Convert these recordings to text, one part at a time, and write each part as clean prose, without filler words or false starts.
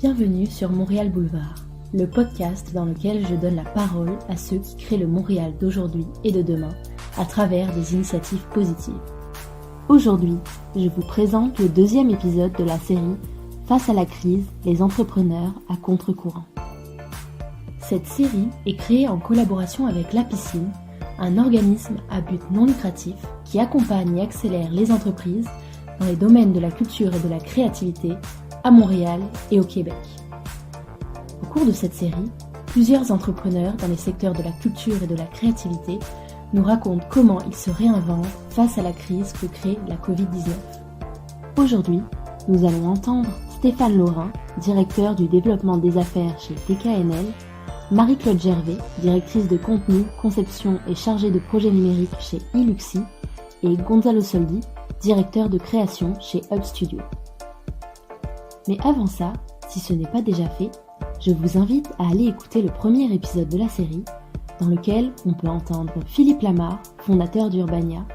Bienvenue sur Montréal Boulevard, le podcast dans lequel je donne la parole à ceux qui créent le Montréal d'aujourd'hui et de demain à travers des initiatives positives. Aujourd'hui, je vous présente le deuxième épisode de la série Face à la crise, les entrepreneurs à contre-courant. Cette série est créée en collaboration avec La Piscine, un organisme à but non lucratif qui accompagne et accélère les entreprises dans les domaines de la culture et de la créativité à Montréal et au Québec. Au cours de cette série, plusieurs entrepreneurs dans les secteurs de la culture et de la créativité nous racontent comment ils se réinventent face à la crise que crée la Covid-19. Aujourd'hui, nous allons entendre Stéphane Laurin, directeur du développement des affaires chez TKNL, Marie-Claude Gervais, directrice de contenu, conception et chargée de projet numérique chez Iluxi, et Gonzalo Soldi, directeur de création chez Hub Studio. Mais avant ça, si ce n'est pas déjà fait, je vous invite à aller écouter le premier épisode de la série, dans lequel on peut entendre Philippe Lamarre, fondateur d'Urbania,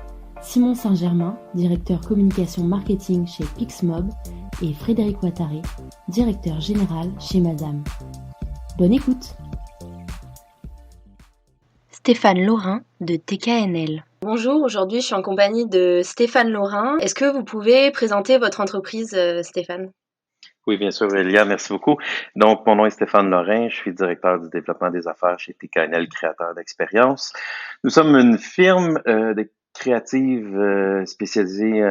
Simon Saint-Germain, directeur communication marketing chez Pixmob, et Frédéric Ouattaré, directeur général chez Madame. Bonne écoute! Stéphane Laurin de TKNL. Bonjour, aujourd'hui je suis en compagnie de Stéphane Laurin. Est-ce que vous pouvez présenter votre entreprise, Stéphane? Oui, bien sûr, Elia, merci beaucoup. Donc, mon nom est Stéphane Laurin, je suis directeur du développement des affaires chez TKNL, créateur d'expérience. Nous sommes une firme créative spécialisée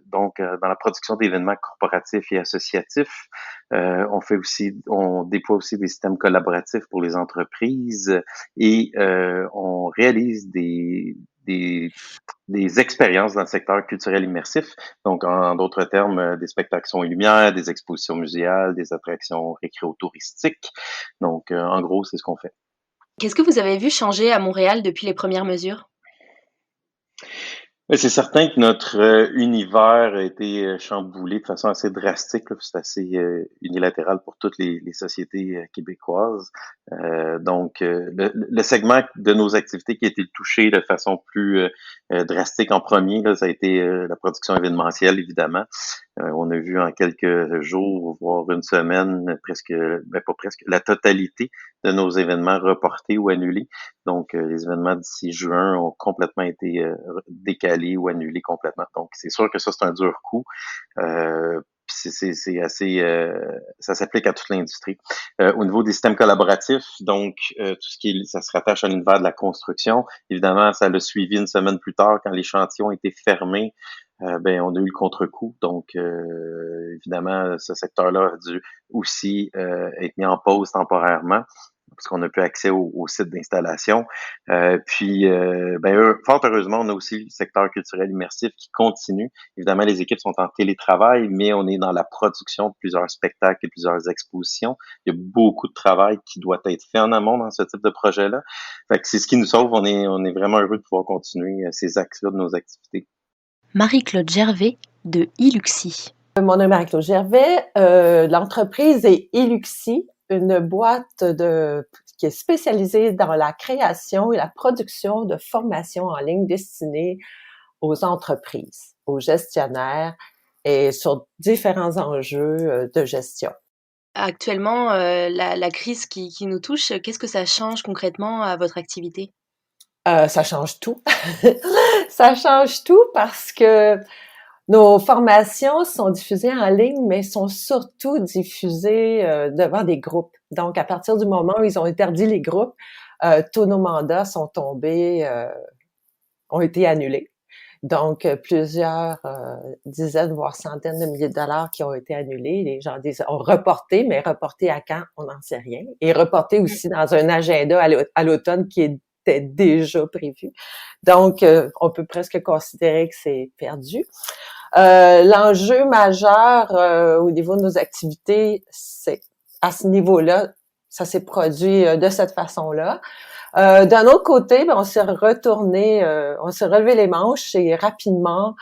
dans la production d'événements corporatifs et associatifs. On déploie aussi des systèmes collaboratifs pour les entreprises et on réalise des expériences dans le secteur culturel immersif. Donc, en d'autres termes, des spectacles son et lumière, des expositions muséales, des attractions récréotouristiques. Donc, en gros, c'est ce qu'on fait. Qu'est-ce que vous avez vu changer à Montréal depuis les premières mesures? C'est certain que notre univers a été chamboulé de façon assez drastique. C'est assez unilatéral pour toutes les sociétés québécoises. Donc, le segment de nos activités qui a été touché de façon plus drastique en premier, là, ça a été la production événementielle, évidemment. On a vu en quelques jours, voire une semaine, pas presque, la totalité de nos événements reportés ou annulés. Donc, les événements d'ici juin ont complètement été décalés ou annulés complètement. Donc, c'est sûr que ça, c'est un dur coup. C'est assez, ça s'applique à toute l'industrie. Au niveau des systèmes collaboratifs, donc tout ce ça se rattache à l'univers de la construction. Évidemment, ça l'a suivi une semaine plus tard quand les chantiers ont été fermés. On a eu le contre-coup. Donc, évidemment, ce secteur-là a dû aussi être mis en pause temporairement parce qu'on n'a plus accès au site d'installation. Fort heureusement, on a aussi le secteur culturel immersif qui continue. Évidemment, les équipes sont en télétravail, mais on est dans la production de plusieurs spectacles et plusieurs expositions. Il y a beaucoup de travail qui doit être fait en amont dans ce type de projet-là. Fait que c'est ce qui nous sauve. On est vraiment heureux de pouvoir continuer ces axes-là de nos activités. Marie-Claude Gervais de Iluxi. Mon nom est Marie-Claude Gervais. L'entreprise est Iluxi, une boîte qui est spécialisée dans la création et la production de formations en ligne destinées aux entreprises, aux gestionnaires et sur différents enjeux de gestion. Actuellement, la crise qui nous touche, qu'est-ce que ça change concrètement à votre activité? Ça change tout. Ça change tout parce que nos formations sont diffusées en ligne, mais sont surtout diffusées devant des groupes. Donc, à partir du moment où ils ont interdit les groupes, tous nos mandats sont tombés, ont été annulés. Donc, plusieurs dizaines, voire centaines de milliers de dollars qui ont été annulés. Les gens ont reporté, mais reporté à quand, on n'en sait rien. Et reporté aussi dans un agenda à l'automne qui était déjà prévu. Donc, on peut presque considérer que c'est perdu. L'enjeu majeur au niveau de nos activités, c'est à ce niveau-là, ça s'est produit de cette façon-là. D'un autre côté, on s'est relevé les manches et rapidement,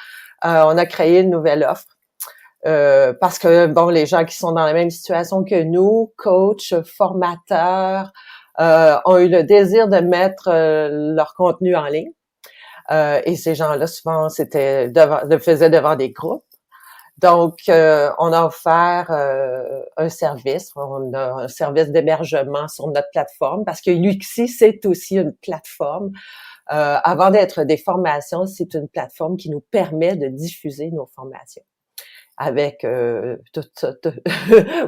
on a créé une nouvelle offre. Parce que, les gens qui sont dans la même situation que nous, coachs, formateurs, ont eu le désir de mettre leur contenu en ligne. Et ces gens-là, souvent, le faisaient devant des groupes. Donc, on a offert un service. On a un service d'hébergement sur notre plateforme parce que l'UXI, c'est aussi une plateforme. Avant d'être des formations, c'est une plateforme qui nous permet de diffuser nos formations avec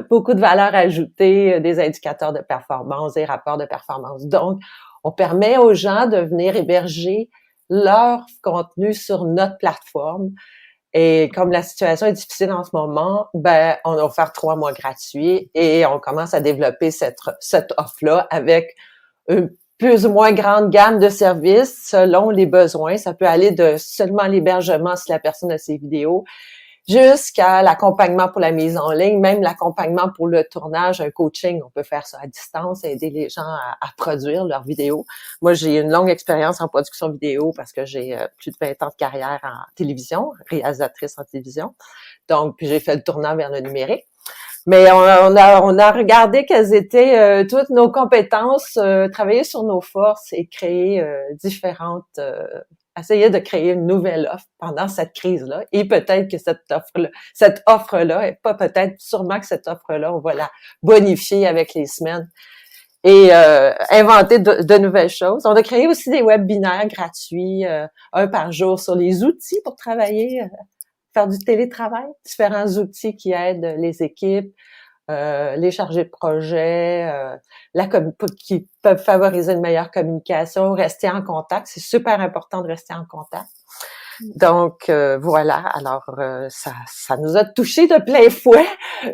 beaucoup de valeur ajoutée, des indicateurs de performance, des rapports de performance. Donc, on permet aux gens de venir héberger leur contenu sur notre plateforme. Et comme la situation est difficile en ce moment, ben on a offert 3 mois gratuits et on commence à développer cette offre-là avec une plus ou moins grande gamme de services selon les besoins. Ça peut aller de seulement l'hébergement si la personne a ses vidéos, jusqu'à l'accompagnement pour la mise en ligne, même l'accompagnement pour le tournage, un coaching. On peut faire ça à distance, aider les gens à produire leurs vidéos. Moi, j'ai une longue expérience en production vidéo parce que j'ai plus de 20 ans de carrière en télévision, réalisatrice en télévision. Donc, puis j'ai fait le tournant vers le numérique. Mais on a regardé quelles étaient toutes nos compétences, travailler sur nos forces et créer essayer de créer une nouvelle offre pendant cette crise-là. Et peut-être que cette offre-là, et pas peut-être, sûrement que cette offre-là, on va la bonifier avec les semaines et inventer de nouvelles choses. On a créé aussi des webinaires gratuits, un par jour sur les outils pour travailler, faire du télétravail, différents outils qui aident les équipes, les chargés de projet, qui peuvent favoriser une meilleure communication, rester en contact. C'est super important de rester en contact. Donc voilà, alors ça nous a touchés de plein fouet,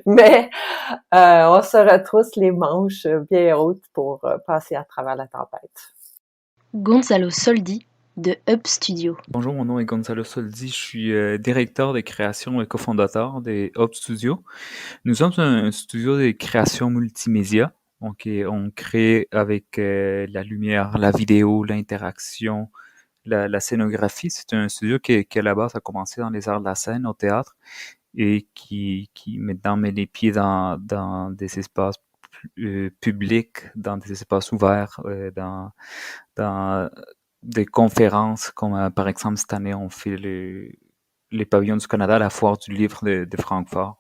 mais on se retrousse les manches bien hautes pour passer à travers la tempête. Gonzalo Soldi de Hub Studio. Bonjour, mon nom est Gonzalo Soldi, je suis directeur de création et cofondateur des Hub Studio. Nous sommes un studio de création multimédia, donc on crée avec la lumière, la vidéo, l'interaction, la scénographie. C'est un studio qui à la base a commencé dans les arts de la scène, au théâtre, et qui maintenant met les pieds dans des espaces publics, dans des espaces ouverts, dans des conférences, comme par exemple cette année, on fait les pavillons du Canada à la foire du livre de Francfort.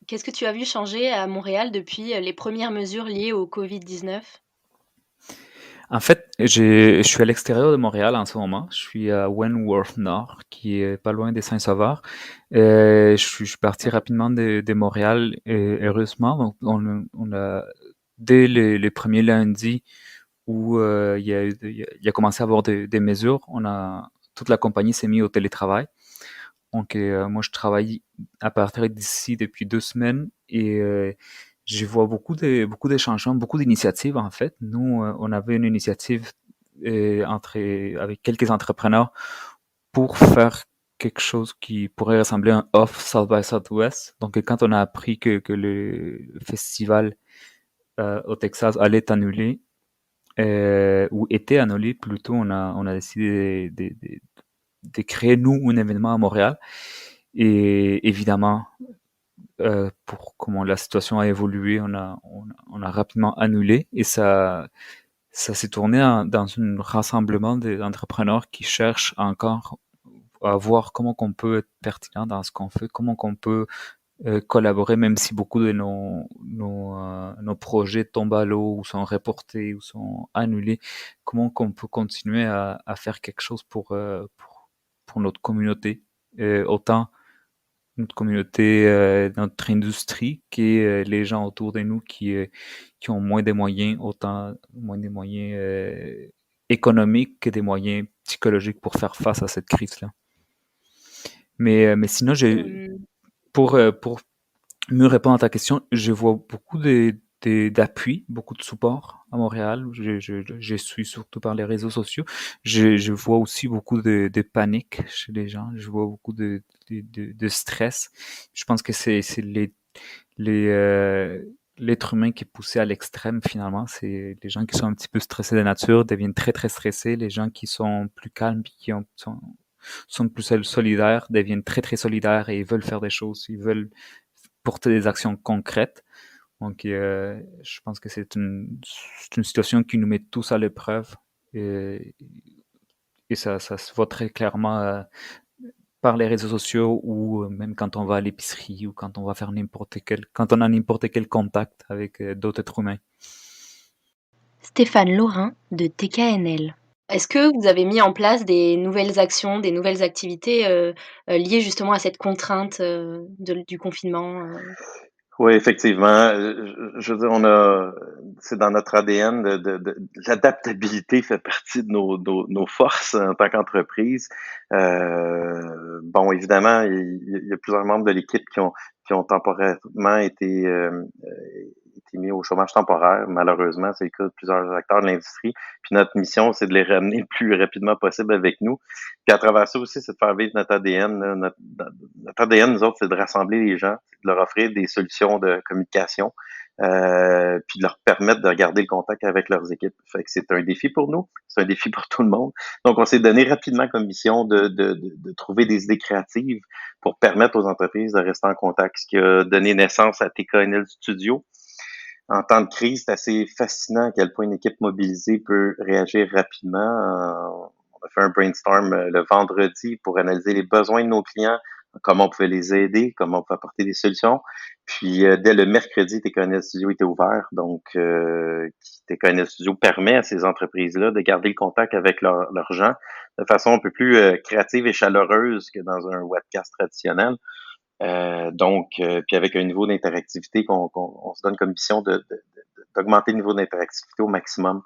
Qu'est-ce que tu as vu changer à Montréal depuis les premières mesures liées au Covid-19? En fait, je suis à l'extérieur de Montréal en ce moment. Je suis à Wentworth Nord, qui est pas loin des Saint-Sauveur. Je suis parti rapidement de Montréal, heureusement. Donc, on a dès le premier lundi où il a commencé à avoir des mesures, toute la compagnie s'est mise au télétravail. Donc, moi, je travaille à partir d'ici depuis 2 semaines et je vois beaucoup de changements, beaucoup d'initiatives en fait. Nous, on avait une initiative avec quelques entrepreneurs pour faire quelque chose qui pourrait ressembler à un off South by Southwest. Donc, quand on a appris que le festival au Texas allait être annulé, ou était annulé plutôt, on a décidé de créer nous un événement à Montréal. Et évidemment, pour comment la situation a évolué, on a rapidement annulé et ça s'est tourné dans un rassemblement d'entrepreneurs qui cherchent encore à voir comment qu'on peut être pertinent dans ce qu'on fait, comment qu'on peut collaborer, même si beaucoup de nos projets tombent à l'eau ou sont reportés ou sont annulés, comment qu'on peut continuer à faire quelque chose pour notre communauté, autant notre communauté, notre industrie, les gens autour de nous qui ont moins de moyens, autant moins des moyens économiques que des moyens psychologiques pour faire face à cette crise-là. Mais sinon, pour mieux répondre à ta question, je vois beaucoup d'appui, beaucoup de support à Montréal. Je suis surtout par les réseaux sociaux. Je vois aussi beaucoup de panique chez les gens. Je vois beaucoup de stress. Je pense que c'est l'être humain qui est poussé à l'extrême finalement. C'est les gens qui sont un petit peu stressés de nature deviennent très très stressés. Les gens qui sont plus calmes et sont plus solidaires deviennent très très solidaires et ils veulent faire des choses. Ils veulent porter des actions concrètes. Donc, je pense que c'est une situation qui nous met tous à l'épreuve et ça se voit très clairement par les réseaux sociaux ou même quand on va à l'épicerie ou quand on va faire quand on a n'importe quel contact avec d'autres êtres humains. Stéphane Laurin de TKNL. Est-ce que vous avez mis en place des nouvelles actions, des nouvelles activités, liées justement à cette contrainte, du confinement? Oui, effectivement. Je veux dire, c'est dans notre ADN l'adaptabilité fait partie de nos forces en tant qu'entreprise. Bon, évidemment, il y a plusieurs membres de l'équipe qui ont temporairement été mis au chômage temporaire. Malheureusement, c'est le cas de plusieurs acteurs de l'industrie. Puis notre mission, c'est de les ramener le plus rapidement possible avec nous. Puis à travers ça aussi, c'est de faire vivre notre ADN. Là. Notre ADN, nous autres, c'est de rassembler les gens, de leur offrir des solutions de communication, puis de leur permettre de garder le contact avec leurs équipes. Fait que c'est un défi pour nous, c'est un défi pour tout le monde. Donc, on s'est donné rapidement comme mission de trouver des idées créatives pour permettre aux entreprises de rester en contact, ce qui a donné naissance à TKNL Studio. En temps de crise, c'est assez fascinant à quel point une équipe mobilisée peut réagir rapidement. On a fait un brainstorm le vendredi pour analyser les besoins de nos clients, comment on pouvait les aider, comment on pouvait apporter des solutions. Puis dès le mercredi, TKNL Studio était ouvert. Donc TKNL Studio permet à ces entreprises-là de garder le contact avec leurs gens de façon un peu plus créative et chaleureuse que dans un webcast traditionnel. Puis avec un niveau d'interactivité qu'on se donne comme mission d'augmenter le niveau d'interactivité au maximum.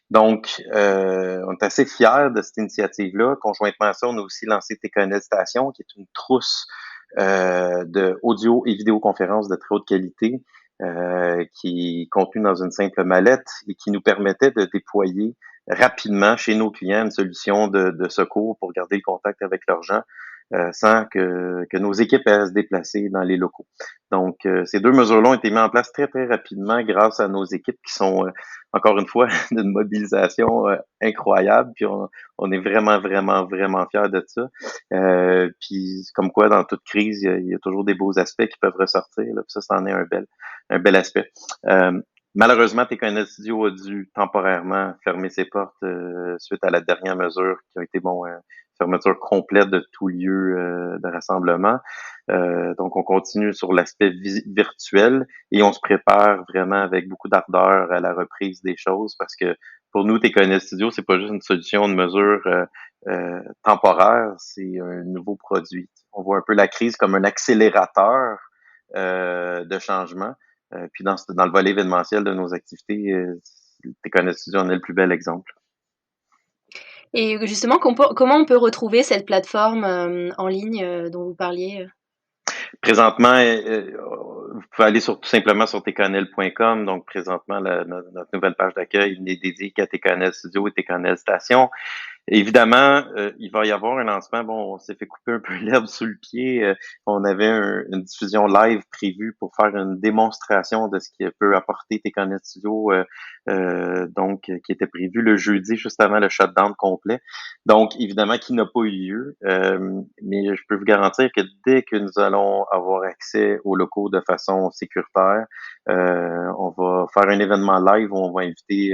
Donc, on est assez fiers de cette initiative-là. Conjointement à ça, on a aussi lancé TKNL Station, qui est une trousse de audio et vidéoconférences de très haute qualité, qui est contenue dans une simple mallette et qui nous permettait de déployer rapidement chez nos clients une solution de secours pour garder le contact avec leurs gens sans que nos équipes aient à se déplacer dans les locaux. Donc, ces deux mesures-là ont été mises en place très, très rapidement grâce à nos équipes qui sont, encore une fois, d'une mobilisation incroyable. Puis on est vraiment, vraiment, vraiment fiers de ça. Puis comme quoi, dans toute crise, il y a toujours des beaux aspects qui peuvent ressortir. Là. Puis ça, c'en est un bel aspect. Malheureusement, TKNL Studio a dû temporairement fermer ses portes suite à la dernière mesure qui a été fermeture complète de tout lieu de rassemblement. Donc, on continue sur l'aspect virtuel et on se prépare vraiment avec beaucoup d'ardeur à la reprise des choses parce que pour nous, TKNL Studio, c'est pas juste une solution de mesure temporaire, c'est un nouveau produit. On voit un peu la crise comme un accélérateur de changement. Puis dans le volet événementiel de nos activités, TKNL Studio en est le plus bel exemple. Et justement, comment on peut retrouver cette plateforme, en ligne, dont vous parliez? Présentement, vous pouvez aller tout simplement sur tkanel.com. Donc, présentement, notre nouvelle page d'accueil n'est dédiée qu'à TKNL Studio et TKNL Station. Évidemment, il va y avoir un lancement. Bon, on s'est fait couper un peu l'herbe sous le pied. On avait une diffusion live prévue pour faire une démonstration de ce qui peut apporter TKNL Studio, donc qui était prévu le jeudi, juste avant le shutdown complet. Donc, évidemment, qui n'a pas eu lieu. Mais je peux vous garantir que dès que nous allons avoir accès aux locaux de façon sécuritaire, on va faire un événement live où on va inviter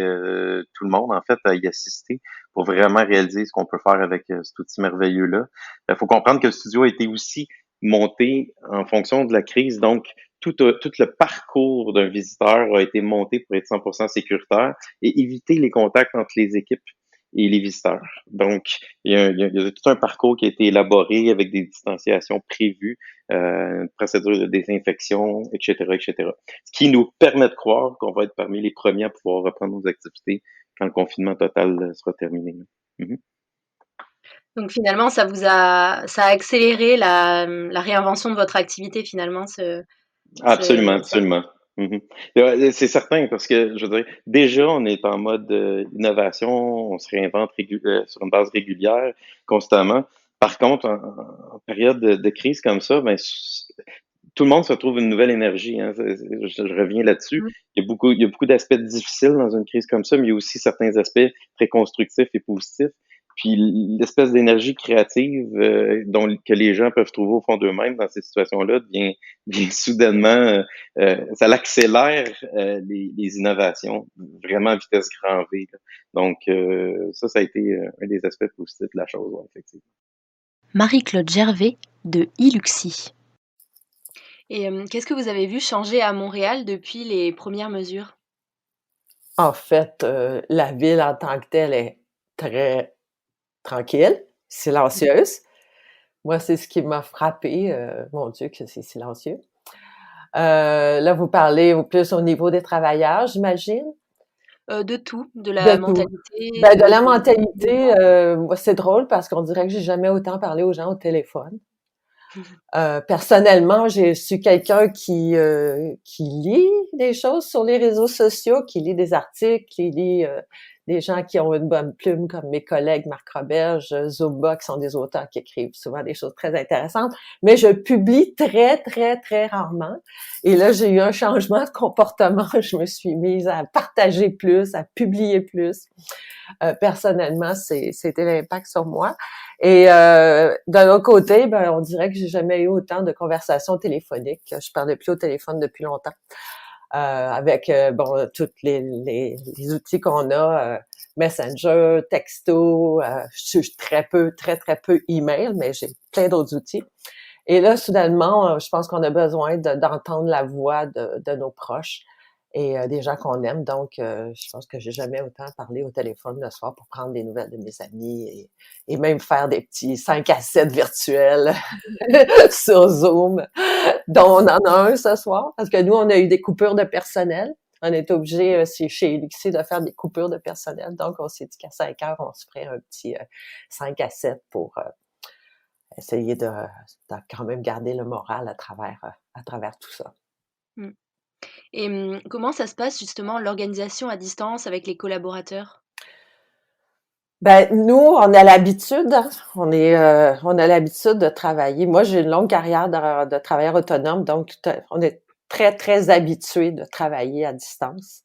tout le monde, en fait, à y assister pour vraiment réaliser ce qu'on peut faire avec cet outil merveilleux-là. Il faut comprendre que le studio a été aussi monté en fonction de la crise, donc tout le parcours d'un visiteur a été monté pour être 100% sécuritaire et éviter les contacts entre les équipes et les visiteurs. Donc, il y a tout un parcours qui a été élaboré avec des distanciations prévues, une procédure de désinfection, etc., etc. Ce qui nous permet de croire qu'on va être parmi les premiers à pouvoir reprendre nos activités quand le confinement total sera terminé. Mm-hmm. Donc finalement, ça a accéléré la réinvention de votre activité finalement, Absolument, absolument. Mm-hmm. C'est certain parce que, je veux dire, déjà, on est en mode innovation, on se réinvente sur une base régulière, constamment. Par contre, en période de crise comme ça, ben, tout le monde se trouve une nouvelle énergie. Hein. Je reviens là-dessus. Il y a beaucoup d'aspects difficiles dans une crise comme ça, mais il y a aussi certains aspects très constructifs et positifs. Puis l'espèce d'énergie créative que les gens peuvent trouver au fond d'eux-mêmes dans ces situations-là devient soudainement, ça l'accélère les innovations vraiment à vitesse grand V. Là. Donc ça a été un des aspects positifs de la chose, ouais, effectivement. Marie-Claude Gervais de Iluxi. Et qu'est-ce que vous avez vu changer à Montréal depuis les premières mesures? En fait, la ville en tant que telle est très tranquille, silencieuse. Moi, c'est ce qui m'a frappée, mon Dieu que c'est silencieux. Là, vous parlez plus au niveau des travailleurs, j'imagine? De tout, de De la tout. mentalité, Ben, de la des mentalité, gens. moi, c'est drôle parce qu'on dirait que j'ai jamais autant parlé aux gens au téléphone. Personnellement, je suis quelqu'un qui lit des choses sur les réseaux sociaux, qui lit des articles, qui lit des gens qui ont une bonne plume, comme mes collègues Marc Roberge, Zumba, qui sont des auteurs qui écrivent souvent des choses très intéressantes. Mais je publie très, très, très rarement. Et là, j'ai eu un changement de comportement. Je me suis mise à partager plus, à publier plus. Personnellement, c'était l'impact sur moi. Et d'un autre côté, ben, on dirait que j'ai jamais eu autant de conversations téléphoniques. Je parlais plus au téléphone depuis longtemps. Avec bon tous les outils qu'on a, Messenger, texto, je suis très peu email, mais j'ai plein d'autres outils. Et là, soudainement, je pense qu'on a besoin d'entendre la voix de nos proches et des gens qu'on aime. Donc, je pense que j'ai jamais autant parlé au téléphone le soir pour prendre des nouvelles de mes amis et même faire des petits 5 à 7 virtuels sur Zoom, dont on en a un ce soir, parce que nous, on a eu des coupures de personnel. On est obligé, chez Elixir, de faire des coupures de personnel. Donc, on s'est dit qu'à 5 heures, on se ferait un petit 5 à 7 pour essayer de quand même garder le moral à travers tout ça. Mmh. Et comment ça se passe justement l'organisation à distance avec les collaborateurs? Ben, nous, on a l'habitude, hein, on a l'habitude de travailler. Moi, j'ai une longue carrière de travailleur autonome, donc on est très, très habitués de travailler à distance.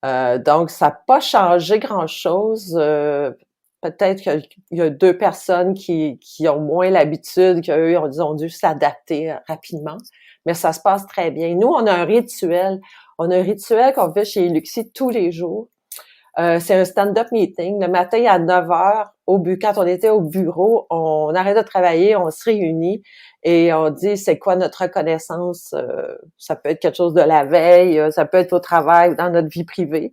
Donc ça n'a pas changé grand-chose. Peut-être qu'il y a 2 personnes qui ont moins l'habitude, qu'eux ont dû s'adapter rapidement, mais ça se passe très bien. Nous, on a un rituel. On a un rituel qu'on fait chez Luxi tous les jours. C'est un stand-up meeting. Le matin à 9 heures, quand on était au bureau, on arrête de travailler, on se réunit et on dit c'est quoi notre reconnaissance. Ça peut être quelque chose de la veille, ça peut être au travail, dans notre vie privée.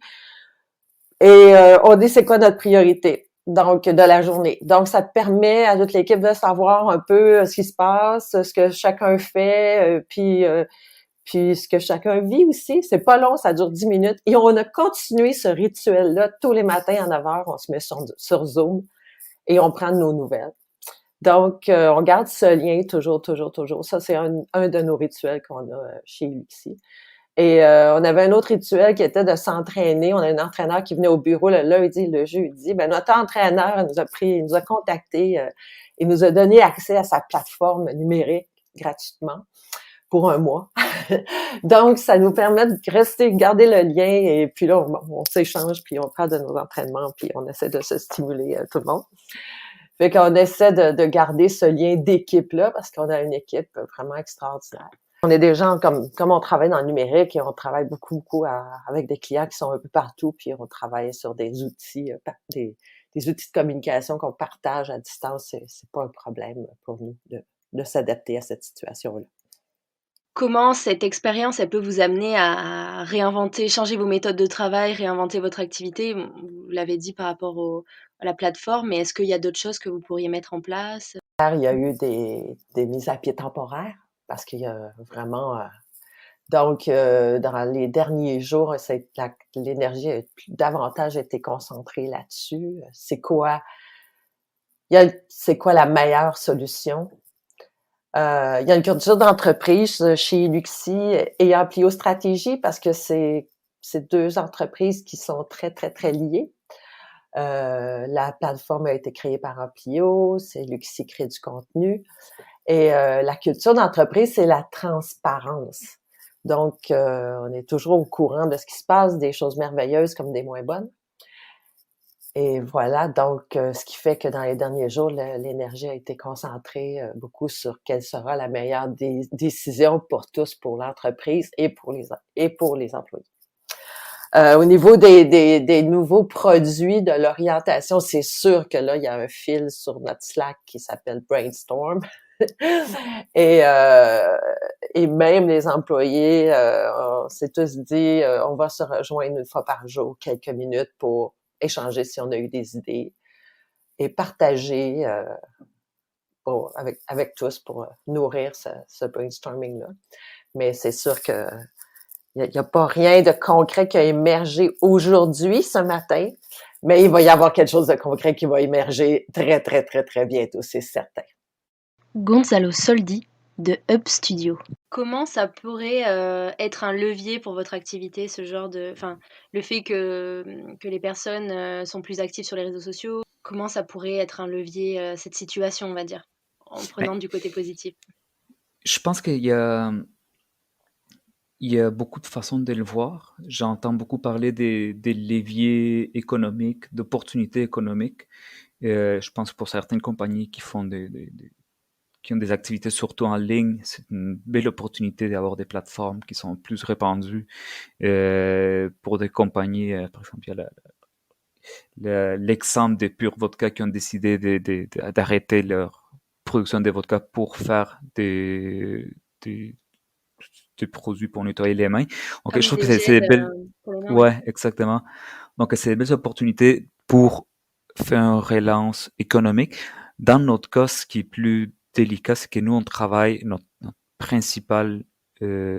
Et on dit c'est quoi notre priorité, donc de la journée. Donc, ça permet à toute l'équipe de savoir un peu ce qui se passe, ce que chacun fait, puis ce que chacun vit aussi. C'est pas long, ça dure 10 minutes. Et on a continué ce rituel-là tous les matins à 9 heures. On se met sur Zoom et on prend nos nouvelles. Donc, on garde ce lien toujours. Ça, c'est un de nos rituels qu'on a chez Luxi. Et on avait un autre rituel qui était de s'entraîner. On a un entraîneur qui venait au bureau le lundi, le jeudi. Ben, notre entraîneur il nous a contactés, il nous a donné accès à sa plateforme numérique gratuitement pour un mois. Donc, ça nous permet de garder le lien et puis là, on s'échange, puis on parle de nos entraînements, puis on essaie de se stimuler tout le monde. Fait qu'on essaie de garder ce lien d'équipe-là parce qu'on a une équipe vraiment extraordinaire. On est des gens comme on travaille dans le numérique et on travaille beaucoup avec des clients qui sont un peu partout, puis on travaille sur des outils, des outils de communication qu'on partage à distance. C'est pas un problème pour nous de s'adapter à cette situation-là. Comment cette expérience, elle peut vous amener à réinventer, changer vos méthodes de travail, réinventer votre activité? Vous l'avez dit par rapport à la plateforme, mais est-ce qu'il y a d'autres choses que vous pourriez mettre en place? Il y a eu des mises à pied temporaires parce qu'il y a vraiment donc dans les derniers jours, l'énergie a davantage été concentrée là-dessus. C'est quoi la meilleure solution? Il y a une culture d'entreprise chez Luxi et Amplio Stratégie parce que c'est 2 entreprises qui sont très, très, très liées. La plateforme a été créée par Amplio, c'est Luxi crée du contenu. Et la culture d'entreprise, c'est la transparence. Donc, on est toujours au courant de ce qui se passe, des choses merveilleuses comme des moins bonnes. Et voilà, donc ce qui fait que dans les derniers jours, l'énergie a été concentrée beaucoup sur quelle sera la meilleure décision pour tous, pour l'entreprise et pour les employés. Au niveau des nouveaux produits, de l'orientation, c'est sûr que là, il y a un fil sur notre Slack qui s'appelle Brainstorm. Et, euh, et même les employés, on s'est tous dit, on va se rejoindre une fois par jour, quelques minutes pour échanger si on a eu des idées et partager avec tous pour nourrir ce brainstorming-là. Mais c'est sûr que il y a pas rien de concret qui a émergé aujourd'hui, ce matin, mais il va y avoir quelque chose de concret qui va émerger très, très, très, très bientôt, c'est certain. Gonzalo Soldi de Up Studio. Comment ça pourrait être un levier pour votre activité, ce genre de, enfin, le fait que les personnes sont plus actives sur les réseaux sociaux, comment ça pourrait être un levier, cette situation, on va dire, en prenant Mais du côté positif? je pense il y a beaucoup de façons de le voir. J'entends beaucoup parler des leviers économiques, d'opportunités économiques. Je pense pour certaines compagnies qui font qui ont des activités surtout en ligne, c'est une belle opportunité d'avoir des plateformes qui sont plus répandues. Pour des compagnies, par exemple, il y a l'exemple des Pure Vodka qui ont décidé d'arrêter leur production de vodka pour faire des, des produits pour nettoyer les mains. Donc, je Comme trouve que des c'est des gels belles... pour les mains, ouais. Ouais, exactement. Donc, c'est des belles opportunités pour faire une relance économique. Dans notre cas, ce qui est plus délicat, c'est que nous, on travaille, notre principal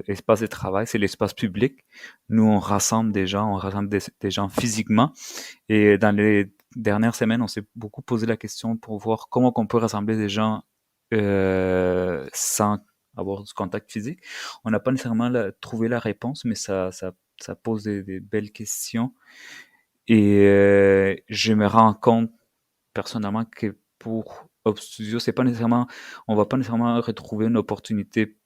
espace de travail, c'est l'espace public. Nous, on rassemble des gens, on rassemble des gens physiquement. Et dans les dernières semaines, on s'est beaucoup posé la question pour voir comment on peut rassembler des gens sans avoir du contact physique. On n'a pas nécessairement trouvé la réponse, mais ça pose des belles questions. Et je me rends compte personnellement que pour Hub Studio, c'est pas nécessairement, on va pas nécessairement retrouver une opportunité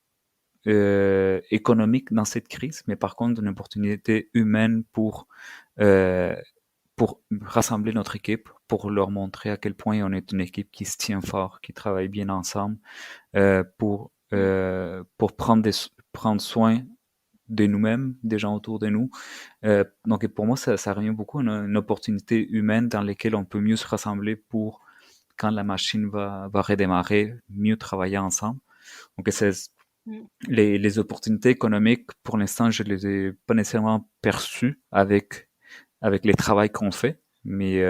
économique dans cette crise, mais par contre une opportunité humaine euh, pour rassembler notre équipe, pour leur montrer à quel point on est une équipe qui se tient fort, qui travaille bien ensemble, pour prendre soin de nous-mêmes, des gens autour de nous. Donc pour moi, ça revient beaucoup à une opportunité humaine dans laquelle on peut mieux se rassembler pour, quand la machine va redémarrer, mieux travailler ensemble. Donc Mm. les opportunités économiques, pour l'instant, je les ai pas nécessairement perçues avec les travails qu'on fait, mais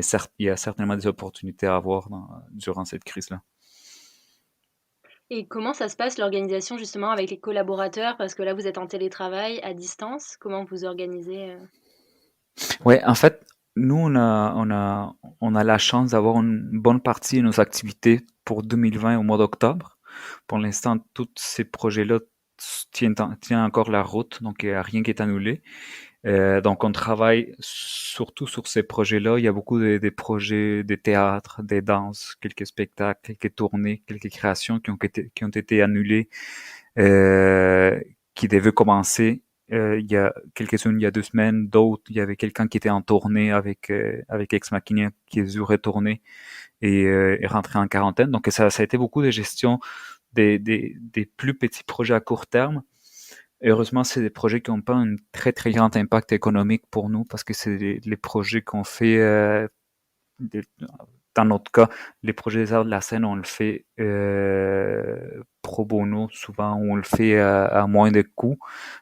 certes, il y a certainement des opportunités à avoir durant cette crise-là. Et comment ça se passe l'organisation justement avec les collaborateurs? Parce que là, vous êtes en télétravail à distance. Comment vous organisez? Ouais, en fait, nous, on a la chance d'avoir une bonne partie de nos activités pour 2020 au mois d'octobre. Pour l'instant, tous ces projets-là tiennent encore la route, donc il n'y a rien qui est annulé. Donc, on travaille surtout sur ces projets-là. Il y a beaucoup de projets de théâtre, des danses, quelques spectacles, quelques tournées, quelques créations qui ont été annulées, euh, qui devaient commencer. Il y a quelques-unes il y a 2 semaines, d'autres, il y avait quelqu'un qui était en tournée avec Ex Machina qui est dû retourner et est rentré en quarantaine. Donc, ça a été beaucoup de gestion des plus petits projets à court terme. Heureusement, c'est des projets qui n'ont pas un très très grand impact économique pour nous parce que c'est les projets qu'on fait, dans notre cas, les projets des arts de la scène, on le fait pro bono souvent, on le fait à moins de coûts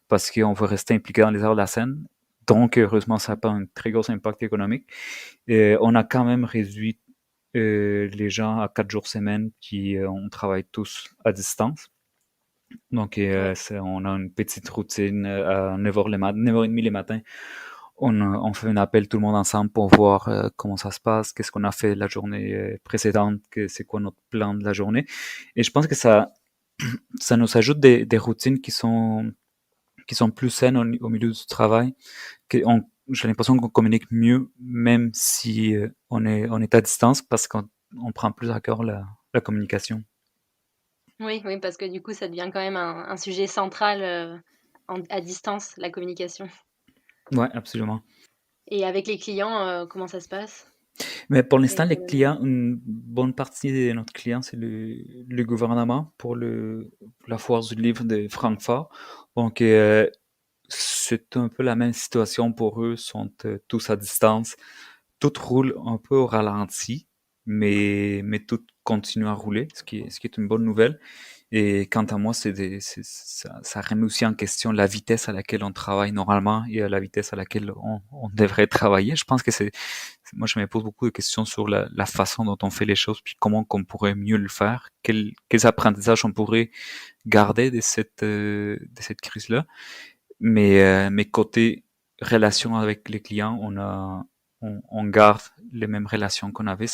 parce qu'on veut rester impliqué dans les arts de la scène. Donc, heureusement, ça n'a pas un très gros impact économique. Et on a quand même réduit les gens à 4 jours semaine qui on travaille tous à distance. Donc, Ouais. on a une petite routine à 9h30 les matins. On fait un appel tout le monde ensemble pour voir comment ça se passe, qu'est-ce qu'on a fait la journée précédente, c'est quoi notre plan de la journée. Et je pense que ça nous ajoute des routines qui sont plus saines au milieu du travail. J'ai l'impression qu'on communique mieux, même si on est à distance, parce qu'on prend plus à cœur la communication. Oui, oui, parce que du coup, ça devient quand même un sujet central à distance, la communication. Ouais, absolument. Et avec les clients, comment ça se passe? Mais pour l'instant, Les les collaborateurs. clients, une bonne partie de notre client, c'est le gouvernement pour la foire du livre de Francfort. Donc, c'est un peu la même situation pour eux, sont tous à distance. Tout roule un peu au ralenti, mais tout continue à rouler, ce qui est une bonne nouvelle. Et quant à moi, ça remet aussi en question la vitesse à laquelle on travaille normalement et à la vitesse à laquelle on devrait travailler. Je pense que moi, je me pose beaucoup de questions sur la façon dont on fait les choses, puis comment qu'on pourrait mieux le faire, quels apprentissages on pourrait garder de cette crise-là. Mais côté relation avec les clients, on garde les mêmes relations qu'on avait.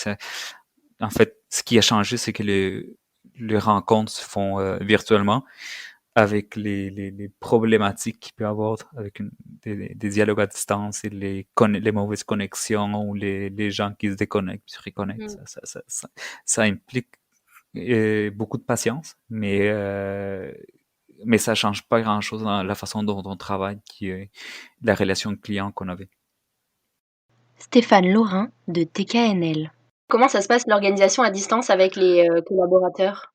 En fait, ce qui a changé, c'est que les rencontres se font virtuellement avec les problématiques qu'il peut y avoir avec des dialogues à distance et les mauvaises connexions ou les gens qui se déconnectent, puis se reconnectent. Ça implique beaucoup de patience, mais ça change pas grand-chose dans la façon dont on travaille, qui est la relation client qu'on avait. Stéphane Laurin de TKNL. Comment ça se passe l'organisation à distance avec les collaborateurs?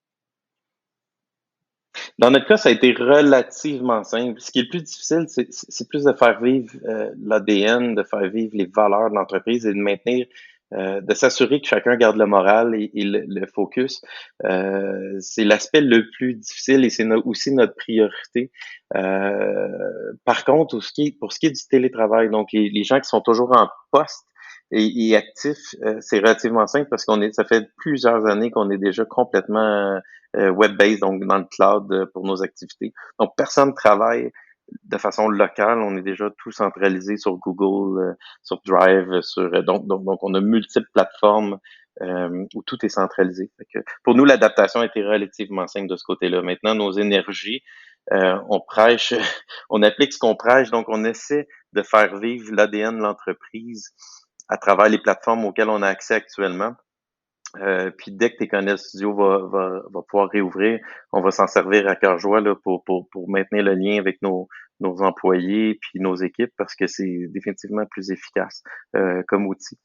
Dans notre cas, ça a été relativement simple. Ce qui est le plus difficile, c'est plus de faire vivre l'ADN, de faire vivre les valeurs de l'entreprise et de maintenir, de s'assurer que chacun garde le moral et le focus. C'est l'aspect le plus difficile et c'est aussi notre priorité. Par contre, pour ce qui est du télétravail, donc les gens qui sont toujours en poste et actifs, c'est relativement simple parce ça fait plusieurs années qu'on est déjà complètement web-based, donc dans le cloud pour nos activités. Donc, personne ne travaille de façon locale. On est déjà tout centralisé sur Google, sur Drive, donc on a multiples plateformes où tout est centralisé. Fait que pour nous, l'adaptation a été relativement simple de ce côté-là. Maintenant, nos énergies, on prêche, on applique ce qu'on prêche, donc on essaie de faire vivre l'ADN de l'entreprise à travers les plateformes auxquelles on a accès actuellement. Puis dès que TKNL Studio va pouvoir réouvrir, on va s'en servir à cœur joie là, pour maintenir le lien avec nos employés puis nos équipes parce que c'est définitivement plus efficace comme outil.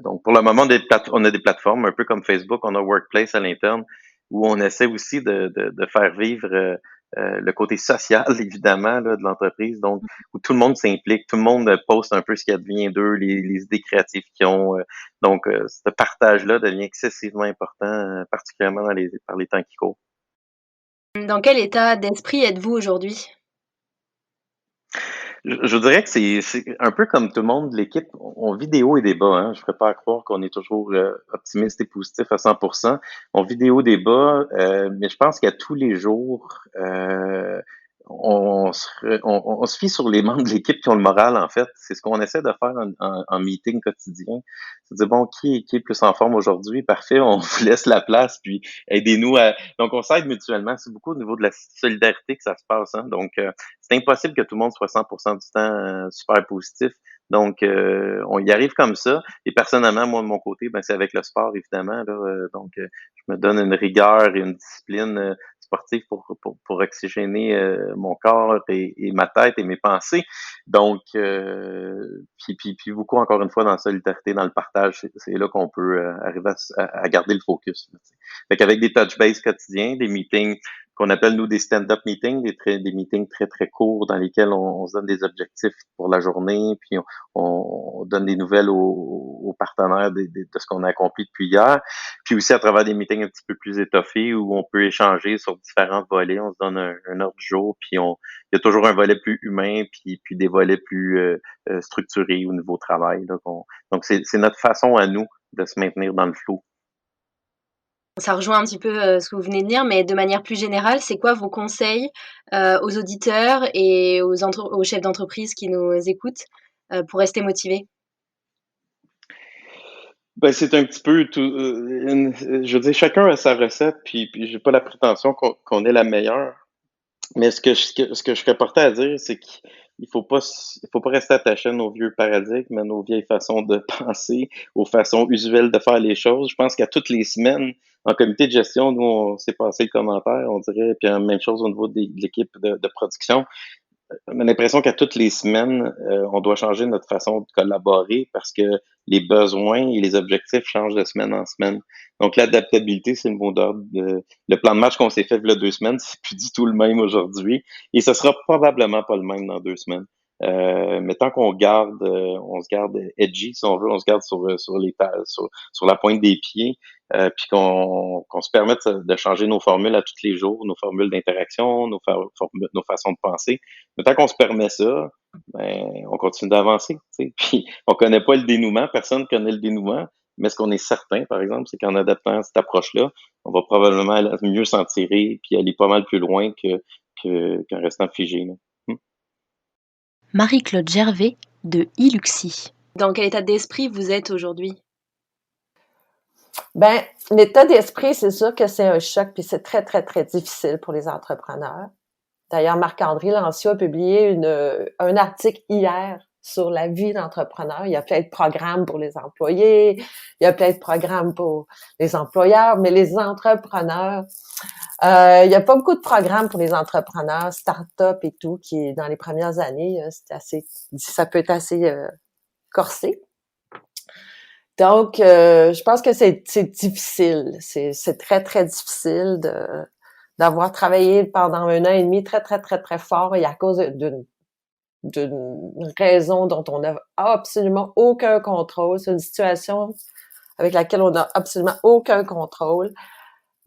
Donc pour le moment, on a des plateformes un peu comme Facebook, on a Workplace à l'interne où on essaie aussi de faire vivre le côté social, évidemment, là, de l'entreprise, donc où tout le monde s'implique, tout le monde poste un peu ce qui advient d'eux, les idées créatives qu'ils ont. Donc, ce partage-là devient excessivement important, particulièrement par les temps qui courent. Dans quel état d'esprit êtes-vous aujourd'hui? Je dirais que c'est un peu comme tout le monde de l'équipe, on vit des hauts et des bas. Hein. Je ne ferais pas à croire qu'on est toujours optimiste et positif à 100%. On vit des hauts et des bas, mais je pense qu'à tous les jours, on se fie sur les membres de l'équipe qui ont le moral, en fait. C'est ce qu'on essaie de faire en meeting quotidien. C'est de dire, bon, qui est plus en forme aujourd'hui? Parfait, on vous laisse la place, puis aidez-nous à... Donc, on s'aide mutuellement. C'est beaucoup au niveau de la solidarité que ça se passe. Hein? Donc, c'est impossible que tout le monde soit 100% du temps super positif. Donc, on y arrive comme ça. Et personnellement, moi, de mon côté, ben, c'est avec le sport, évidemment. Là, donc, je me donne une rigueur et une discipline sportive pour oxygéner mon corps et ma tête et mes pensées. Donc, puis beaucoup, encore une fois, dans la solidarité, dans le partage, c'est là qu'on peut arriver à garder le focus. Là, fait qu'avec des touch base quotidiens, des meetings qu'on appelle, nous, des stand-up meetings, des meetings très, très courts dans lesquels on se donne des objectifs pour la journée, puis on donne des nouvelles aux partenaires de ce qu'on a accompli depuis hier. Puis aussi à travers des meetings un petit peu plus étoffés où on peut échanger sur différents volets, on se donne un ordre du jour, puis il y a toujours un volet plus humain, puis des volets plus structurés au niveau travail. Là, donc c'est notre façon à nous de se maintenir dans le flow. Ça rejoint un petit peu ce que vous venez de dire, mais de manière plus générale, c'est quoi vos conseils aux auditeurs et aux chefs d'entreprise qui nous écoutent pour rester motivés? Ben, c'est un petit peu tout. Je veux dire, chacun a sa recette, puis j'ai pas la prétention qu'on ait la meilleure. Mais ce que je serais porté à dire, c'est il faut pas rester attaché à nos vieux paradigmes, à nos vieilles façons de penser, aux façons usuelles de faire les choses. Je pense qu'à toutes les semaines, en comité de gestion, nous, on s'est passé le commentaire, on dirait, puis la même chose au niveau de l'équipe de production. On a l'impression qu'à toutes les semaines, on doit changer notre façon de collaborer parce que les besoins et les objectifs changent de semaine en semaine. Donc, l'adaptabilité, c'est le mot d'ordre. Le plan de match qu'on s'est fait il y a 2 semaines, c'est plus du tout le même aujourd'hui. Et ce sera probablement pas le même dans 2 semaines. Mais tant on se garde edgy, si on veut, on se garde sur la pointe des pieds, puis qu'on se permette de changer nos formules à tous les jours, nos formules d'interaction, nos façons de penser. Mais tant qu'on se permet ça, ben, on continue d'avancer, tu sais. Puis on connaît pas le dénouement, personne connaît le dénouement, mais ce qu'on est certain, par exemple, c'est qu'en adaptant cette approche-là, on va probablement mieux s'en tirer puis aller pas mal plus loin qu'en restant figé, là. Marie-Claude Gervais de Iluxi. Dans quel état d'esprit vous êtes aujourd'hui? Ben, l'état d'esprit, c'est sûr que c'est un choc, puis c'est très, très, très difficile pour les entrepreneurs. D'ailleurs, Marc-André Lancio a publié un article hier sur la vie d'entrepreneur. Il y a plein de programmes pour les employés, il y a plein de programmes pour les employeurs, mais les entrepreneurs, il n'y a pas beaucoup de programmes pour les entrepreneurs, start-up et tout, qui dans les premières années, ça peut être assez corsé. Donc, je pense que c'est difficile. C'est très, très difficile d'avoir travaillé pendant 1 an et demi très, très, très, très fort et à cause d'une raison dont on n'a absolument aucun contrôle. C'est une situation avec laquelle on n'a absolument aucun contrôle.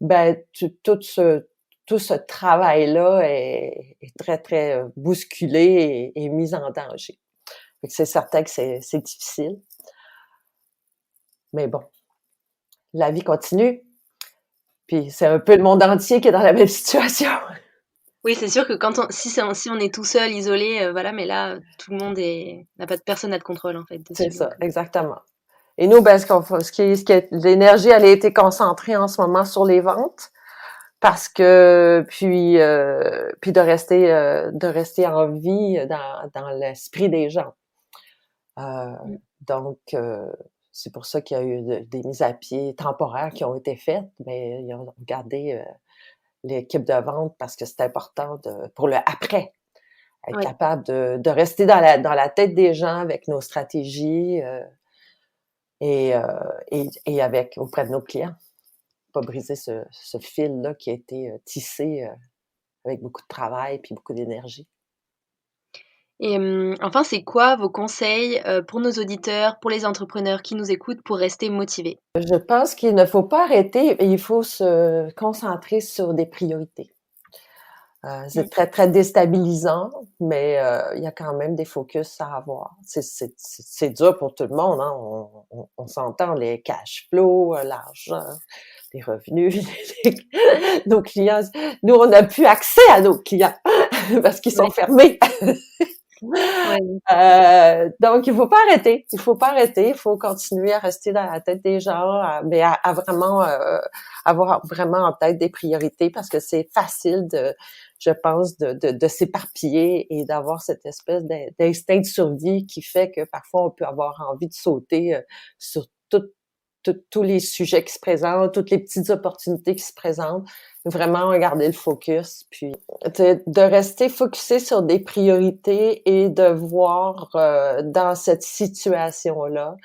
Ben, tout ce travail-là est très, très bousculé et mis en danger. Fait que c'est certain que c'est difficile. Mais bon, la vie continue. Puis c'est un peu le monde entier qui est dans la même situation. Oui, c'est sûr que si on est tout seul, isolé, voilà, mais là, tout le monde personne n'a de contrôle en fait dessus. C'est ça, exactement. Et nous, ben, l'énergie, elle a été concentrée en ce moment sur les ventes parce que puis de rester en vie dans l'esprit des gens. Donc c'est pour ça qu'il y a eu des mises à pied temporaires qui ont été faites, mais ils ont gardé l'équipe de vente parce que c'est important pour le après, être capable de rester dans la tête des gens avec nos stratégies et avec auprès de nos clients, pas briser ce fil-là qui a été tissé avec beaucoup de travail puis beaucoup d'énergie. Et enfin, c'est quoi vos conseils pour nos auditeurs, pour les entrepreneurs qui nous écoutent, pour rester motivés? Je pense qu'il ne faut pas arrêter, il faut se concentrer sur des priorités. C'est très, très déstabilisant, mais il y a quand même des focus à avoir. C'est dur pour tout le monde, hein. On s'entend, les cash flows, l'argent, les revenus, nos clients. Nous, on n'a plus accès à nos clients parce qu'ils sont fermés. Donc, il faut pas arrêter. Il faut pas arrêter. Il faut continuer à rester dans la tête des gens, mais à vraiment avoir vraiment en tête des priorités parce que c'est facile je pense, de s'éparpiller et d'avoir cette espèce d'instinct de survie qui fait que parfois on peut avoir envie de sauter sur tous les sujets qui se présentent, toutes les petites opportunités qui se présentent, vraiment garder le focus, puis de rester focusé sur des priorités et de voir dans cette situation-là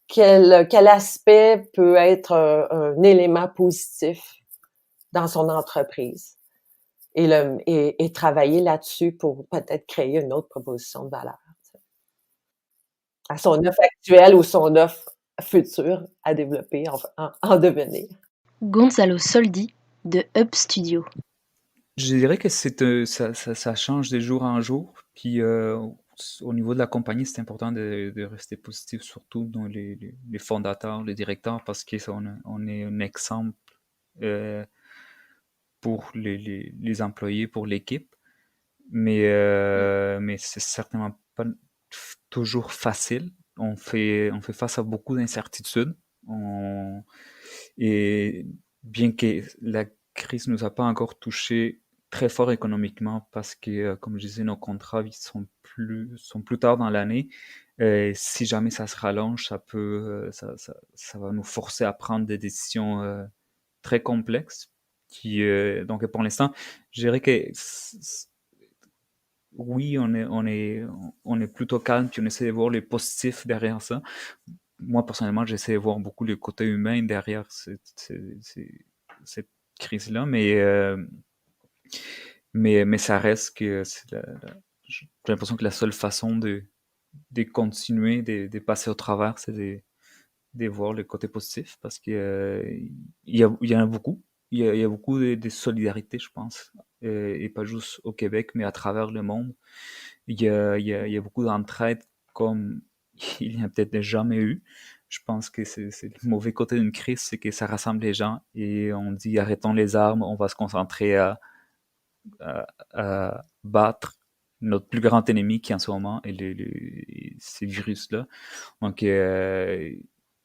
quel aspect peut être un élément positif dans son entreprise et travailler là-dessus pour peut-être créer une autre proposition de valeur à son offre actuelle ou son offre futur à développer en devenir. Gonzalo Soldi de Hub Studio. Je dirais que ça change de jour en jour. Puis au niveau de la compagnie, c'est important de rester positif, surtout dans les fondateurs, les directeurs, parce qu'on est un exemple pour les employés, pour l'équipe. Mais c'est certainement pas toujours facile. On fait face à beaucoup d'incertitudes. Et bien que la crise nous a pas encore touché très fort économiquement parce que, comme je disais, nos contrats ils sont plus tard dans l'année. Si jamais ça se rallonge, ça va nous forcer à prendre des décisions très complexes. Donc pour l'instant, je dirais que oui, on est plutôt calme, puis on essaie de voir les positifs derrière ça. moi, personnellement, j'essaie de voir beaucoup le côté humain derrière cette crise-là, mais ça reste que j'ai l'impression que la seule façon de continuer, de passer au travers, c'est de voir le côté positif, parce que il y en a beaucoup. Il y a beaucoup de solidarité, je pense, et pas juste au Québec, mais à travers le monde. Il y a beaucoup d'entraide comme il n'y a peut-être jamais eu. Je pense que c'est le mauvais côté d'une crise, c'est que ça rassemble les gens et on dit arrêtons les armes, on va se concentrer à battre notre plus grand ennemi qui en ce moment est ces virus-là. Donc,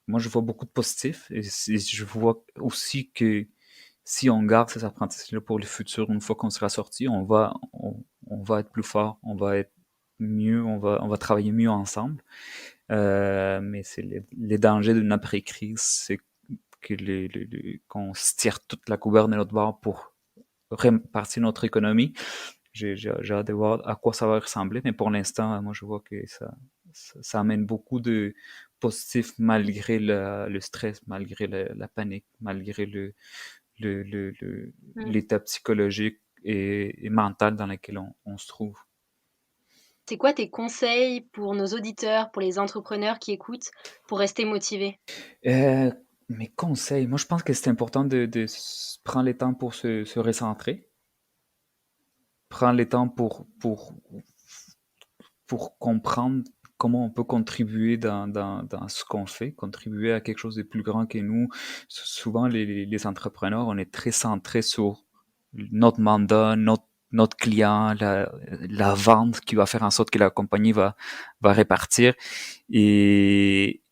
moi, je vois beaucoup de positifs et je vois aussi que si on garde ces apprentissages-là pour le futur, une fois qu'on sera sorti, on va être plus fort, on va être mieux, on va travailler mieux ensemble. Mais c'est les dangers d'une après-crise, c'est que qu'on se tire toute la couverture de notre bord pour répartir notre économie. J'ai hâte de voir à quoi ça va ressembler, mais pour l'instant, moi, je vois que ça amène beaucoup de positifs malgré le stress, malgré la panique, malgré l'état psychologique et mental dans lequel on se trouve. C'est quoi tes conseils pour nos auditeurs, pour les entrepreneurs qui écoutent, pour rester motivés? Mes conseils, moi je pense que c'est important de prendre le temps pour se recentrer, prendre le temps pour comprendre comment on peut contribuer dans ce qu'on fait, contribuer à quelque chose de plus grand que nous. Souvent, les entrepreneurs, on est très centrés sur notre mandat, notre client, la vente qui va faire en sorte que la compagnie va répartir. Et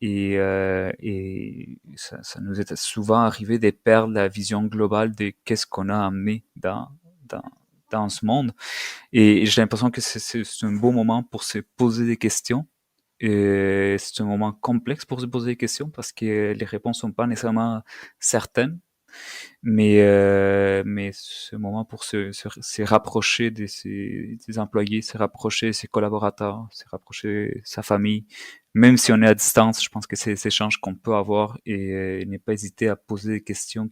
ça nous est souvent arrivé de perdre la vision globale de qu'est-ce qu'on a amené dans ce monde. Et j'ai l'impression que c'est un beau moment pour se poser des questions. Et c'est un moment complexe pour se poser des questions parce que les réponses sont pas nécessairement certaines. Mais ce moment pour se rapprocher de ses employés, se rapprocher de ses collaborateurs, se rapprocher de sa famille, même si on est à distance, je pense que c'est ces échanges qu'on peut avoir et ne pas hésiter à poser des questions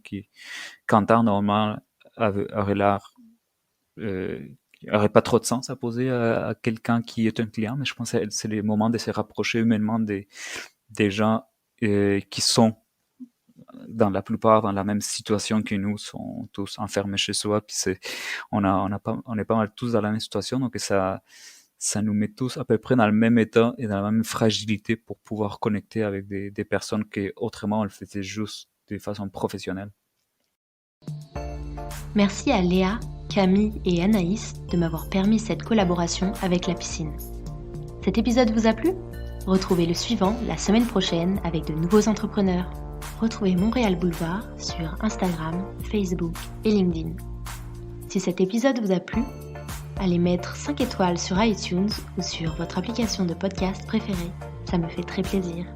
qu'en temps normal auraient l'air aurait pas trop de sens à poser à quelqu'un qui est un client, mais je pense que c'est les moments de se rapprocher humainement des gens qui sont dans la plupart dans la même situation que nous, sont tous enfermés chez soi, puis on est pas mal tous dans la même situation, donc ça nous met tous à peu près dans le même état et dans la même fragilité pour pouvoir connecter avec des personnes qui autrement on le faisait juste de façon professionnelle. Merci à Léa, Camille et Anaïs de m'avoir permis cette collaboration avec la piscine. Cet épisode vous a plu ? Retrouvez le suivant la semaine prochaine avec de nouveaux entrepreneurs. Retrouvez Montréal Boulevard sur Instagram, Facebook et LinkedIn. Si cet épisode vous a plu, allez mettre 5 étoiles sur iTunes ou sur votre application de podcast préférée. Ça me fait très plaisir.